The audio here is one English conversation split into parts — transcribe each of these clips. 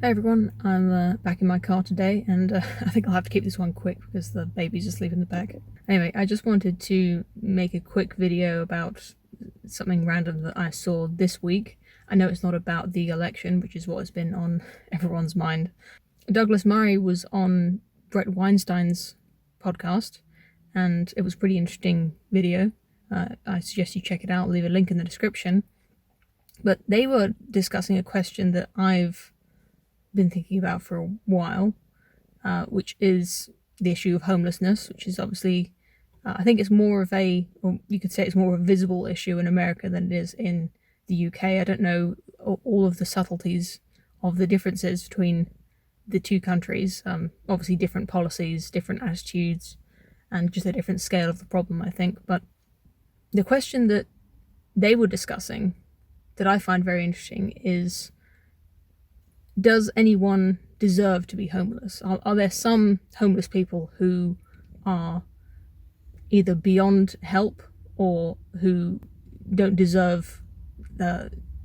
Hey everyone, I'm back in my car today, and I think I'll have to keep this one quick because the baby's asleep in the back. Anyway, I just wanted to make a quick video about something random that I saw this week. I know it's not about the election, which is what has been on everyone's mind. Douglas Murray was on Brett Weinstein's podcast, and it was a pretty interesting video. I suggest you check it out, I'll leave a link in the description. But they were discussing a question that I've been thinking about for a while, which is the issue of homelessness, which is obviously, I think it's more of a, or you could say it's more of a visible issue in America than it is in the UK. I don't know all of the subtleties of the differences between the two countries. Obviously different policies, different attitudes, and just a different scale of the problem, I think. But the question that they were discussing that I find very interesting is, does anyone deserve to be homeless? Are there some homeless people who are either beyond help or who don't deserve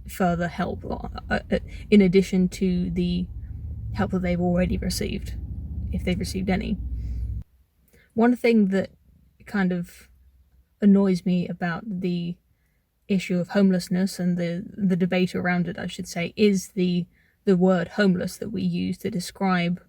further help, in addition to the help that they've already received, if they've received any? One thing that kind of annoys me about the issue of homelessness and the debate around it, I should say, is the word homeless that we use to describe,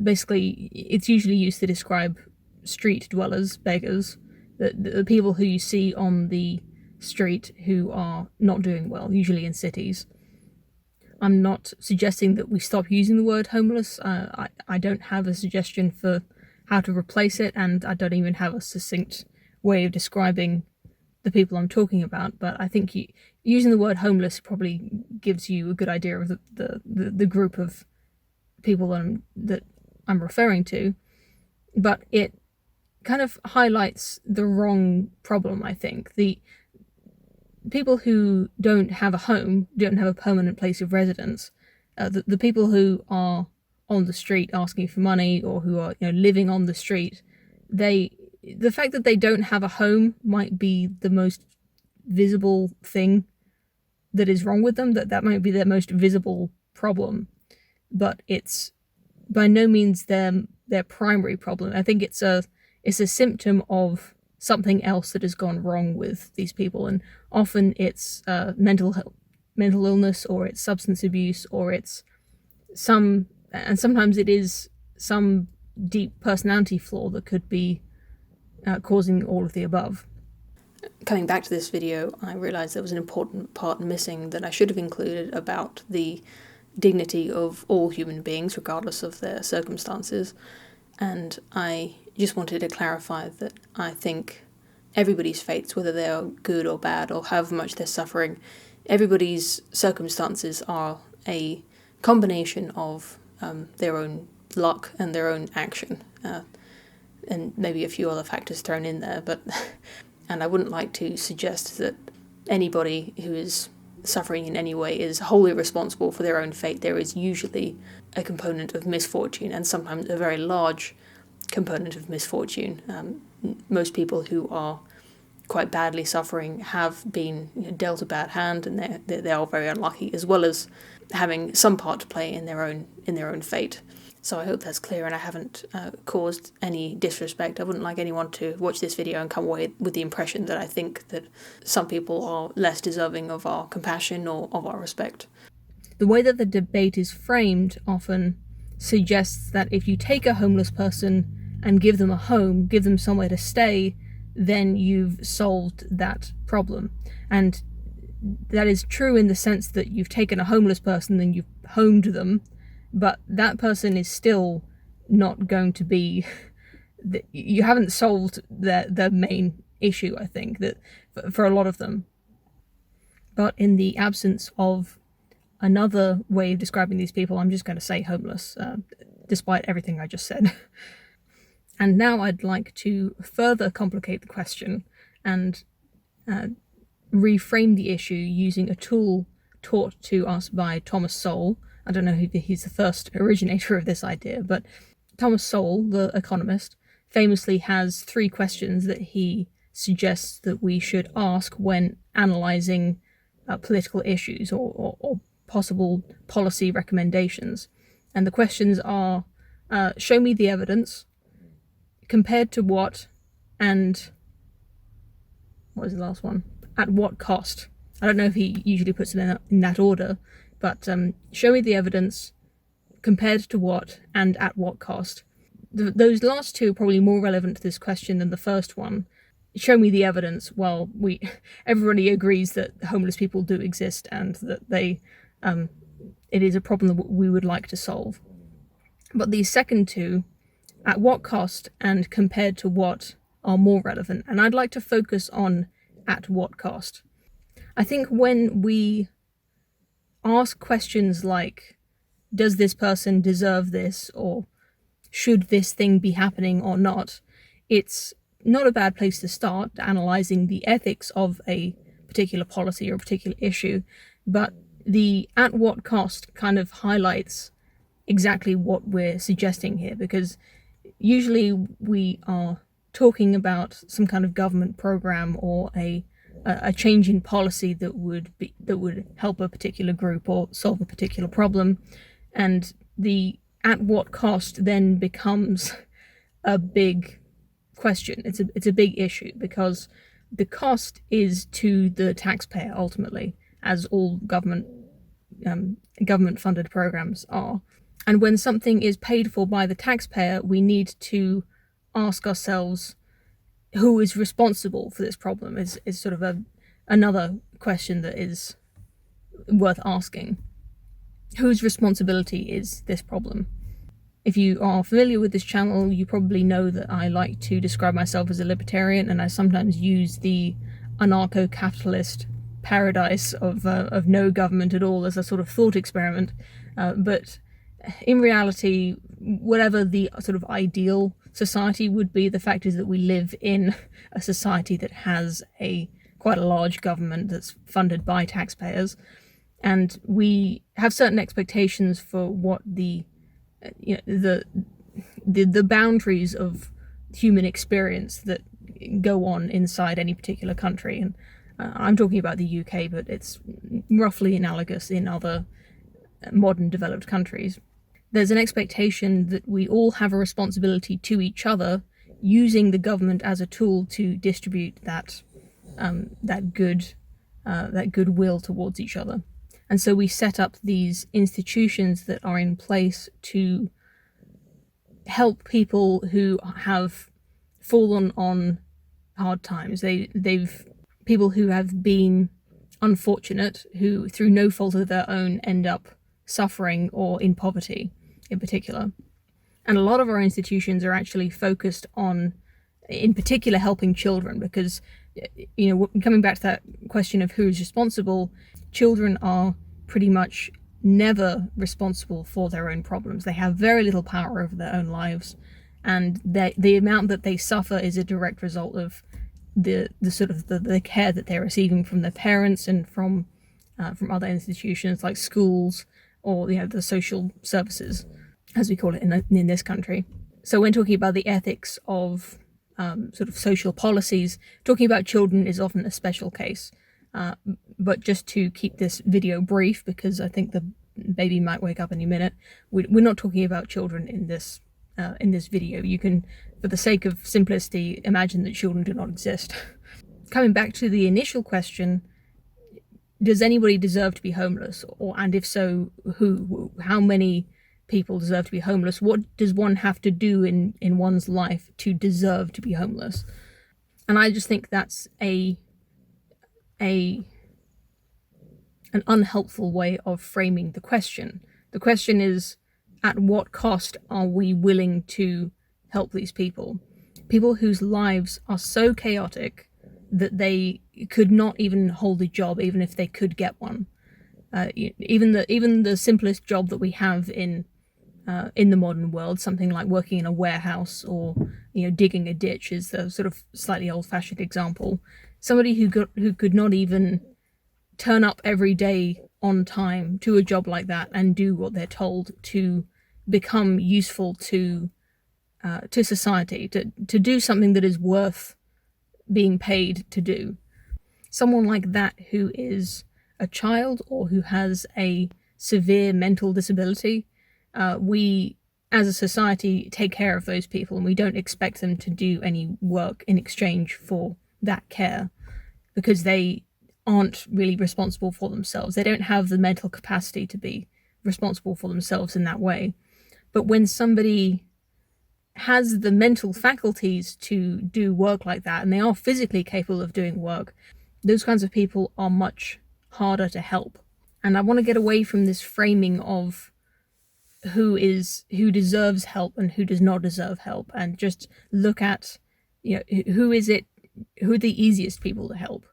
basically it's usually used to describe street dwellers, beggars, the people who you see on the street who are not doing well, usually in cities. I'm not suggesting that we stop using the word homeless. I don't have a suggestion for how to replace it, and I don't even have a succinct way of describing the people I'm talking about, but I think using the word homeless probably gives you a good idea of the group of people that I'm referring to, but it kind of highlights the wrong problem, I think. The people who don't have a home, don't have a permanent place of residence, the people who are on the street asking for money, or who are living on the street, the fact that they don't have a home might be the most visible thing that is wrong with them, that might be their most visible problem, but it's by no means their primary problem. I think it's a symptom of something else that has gone wrong with these people, and often it's mental illness, or it's substance abuse, or it's sometimes it is some deep personality flaw that could be causing all of the above. Coming back to this video, I realised there was an important part missing that I should have included about the dignity of all human beings, regardless of their circumstances, and I just wanted to clarify that I think everybody's fates, whether they are good or bad, or however much they're suffering, everybody's circumstances are a combination of their own luck and their own action. And maybe a few other factors thrown in there, and I wouldn't like to suggest that anybody who is suffering in any way is wholly responsible for their own fate. There is usually a component of misfortune, and sometimes a very large component of misfortune. Most people who are quite badly suffering have been dealt a bad hand, and they are very unlucky, as well as having some part to play in their own fate. So I hope that's clear, and I haven't caused any disrespect. I wouldn't like anyone to watch this video and come away with the impression that I think that some people are less deserving of our compassion or of our respect. The way that the debate is framed often suggests that if you take a homeless person and give them a home, give them somewhere to stay, then you've solved that problem. And that is true in the sense that you've taken a homeless person and you've homed them, but that person is still not going to be, you haven't solved the main issue, I think, that for a lot of them. But in the absence of another way of describing these people, I'm just going to say homeless, despite everything I just said. And now I'd like to further complicate the question and reframe the issue using a tool taught to us by Thomas Sowell. I don't know if he's the first originator of this idea, but Thomas Sowell, the economist, famously has 3 questions that he suggests that we should ask when analysing political issues or possible policy recommendations. And the questions are, show me the evidence, compared to what, and what was the last one? At what cost? I don't know if he usually puts them in that order, but show me the evidence, compared to what, and at what cost. Those last two are probably more relevant to this question than the first one. Show me the evidence. Well, everybody agrees that homeless people do exist and that it is a problem that we would like to solve. But these second two, at what cost and compared to what, are more relevant. And I'd like to focus on at what cost. I think when we ask questions like, does this person deserve this, or should this thing be happening or not, it's not a bad place to start analysing the ethics of a particular policy or a particular issue, but the at what cost kind of highlights exactly what we're suggesting here, because usually we are talking about some kind of government program or a change in policy that would help a particular group or solve a particular problem, and the at what cost then becomes a big question. It's a big issue, because the cost is to the taxpayer ultimately, as all government funded programs are. And when something is paid for by the taxpayer, we need to ask ourselves who is responsible for this problem. Is sort of another question that is worth asking. Whose responsibility is this problem? If you are familiar with this channel, you probably know that I like to describe myself as a libertarian, and I sometimes use the anarcho-capitalist paradise of no government at all as a sort of thought experiment. But in reality, whatever the sort of ideal society would be, the fact is that we live in a society that has quite a large government that's funded by taxpayers, and we have certain expectations for what the boundaries of human experience that go on inside any particular country. And I'm talking about the UK, but it's roughly analogous in other modern developed countries. There's an expectation that we all have a responsibility to each other, using the government as a tool to distribute that goodwill towards each other. And so we set up these institutions that are in place to help people who have fallen on hard times. They've people who have been unfortunate, who through no fault of their own end up suffering or in poverty in particular. And a lot of our institutions are actually focused on, in particular, helping children, because, coming back to that question of who is responsible, children are pretty much never responsible for their own problems. They have very little power over their own lives, and the amount that they suffer is a direct result of the care that they're receiving from their parents and from other institutions like schools or the social services, as we call it in this country. So when talking about the ethics of sort of social policies, talking about children is often a special case. But just to keep this video brief, because I think the baby might wake up any minute, we're not talking about children in this video. You can, for the sake of simplicity, imagine that children do not exist. Coming back to the initial question, does anybody deserve to be homeless? And if so, who? How many people deserve to be homeless? What does one have to do in one's life to deserve to be homeless? And I just think that's an unhelpful way of framing the question. The question is, at what cost are we willing to help these people? People whose lives are so chaotic that they could not even hold a job, even if they could get one. Even the simplest job that we have in the modern world, something like working in a warehouse or digging a ditch, is the sort of slightly old-fashioned example. Somebody who could not even turn up every day on time to a job like that and do what they're told to become useful to society, to do something that is worth being paid to do. Someone like that who is a child or who has a severe mental disability, we as a society take care of those people, and we don't expect them to do any work in exchange for that care, because they aren't really responsible for themselves. They don't have the mental capacity to be responsible for themselves in that way. But when somebody has the mental faculties to do work like that, and they are physically capable of doing work, those kinds of people are much harder to help. And I want to get away from this framing of who deserves help and who does not deserve help, and just look at, who are the easiest people to help,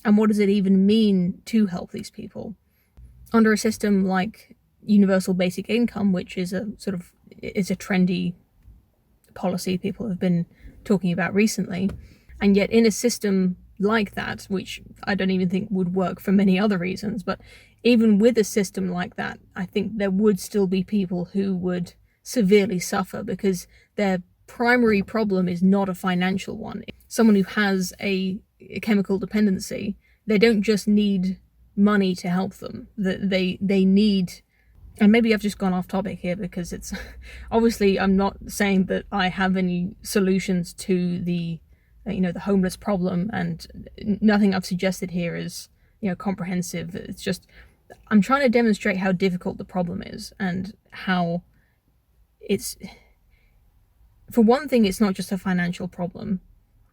and what does it even mean to help these people under a system like universal basic income, which is a trendy policy people have been talking about recently. And yet in a system like that, which I don't even think would work for many other reasons, but even with a system like that, I think there would still be people who would severely suffer, because their primary problem is not a financial one. Someone who has a chemical dependency, they don't just need money to help them. They need, and maybe I've just gone off topic here, because it's obviously, I'm not saying that I have any solutions to the the homeless problem, and nothing I've suggested here is comprehensive. It's just, I'm trying to demonstrate how difficult the problem is, and how it's, for one thing, it's not just a financial problem,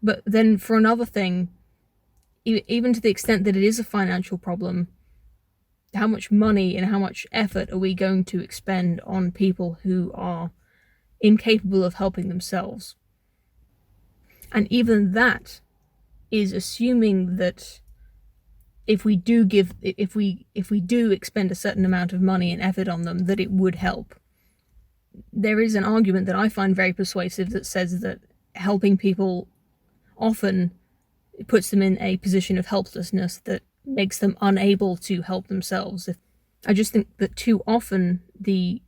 but then for another thing, even to the extent that it is a financial problem, how much money and how much effort are we going to expend on people who are incapable of helping themselves? And even that is assuming that if we do expend a certain amount of money and effort on them, that it would help. There is an argument that I find very persuasive that says that helping people often puts them in a position of helplessness that makes them unable to help themselves. I just think that too often the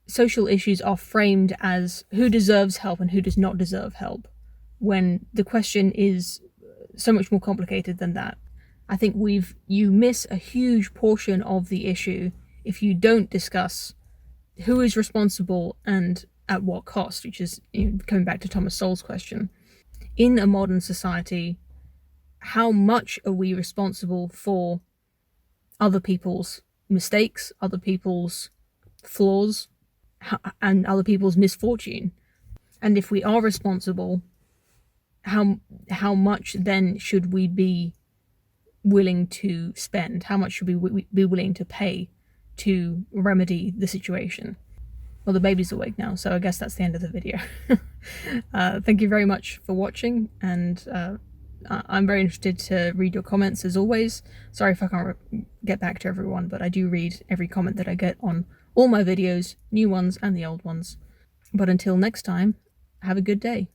social issues are framed as who deserves help and who does not deserve help, when the question is so much more complicated than that. I think you miss a huge portion of the issue if you don't discuss who is responsible and at what cost, which is, coming back to Thomas Sowell's question. In a modern society, how much are we responsible for other people's mistakes, other people's flaws, and other people's misfortune? And if we are responsible, how much then should we be willing to spend? How much should we be willing to pay to remedy the situation? Well, the baby's awake now, so I guess that's the end of the video. Thank you very much for watching, and I'm very interested to read your comments as always. Sorry if I can't get back to everyone, but I do read every comment that I get on all my videos, new ones and the old ones. But until next time, have a good day.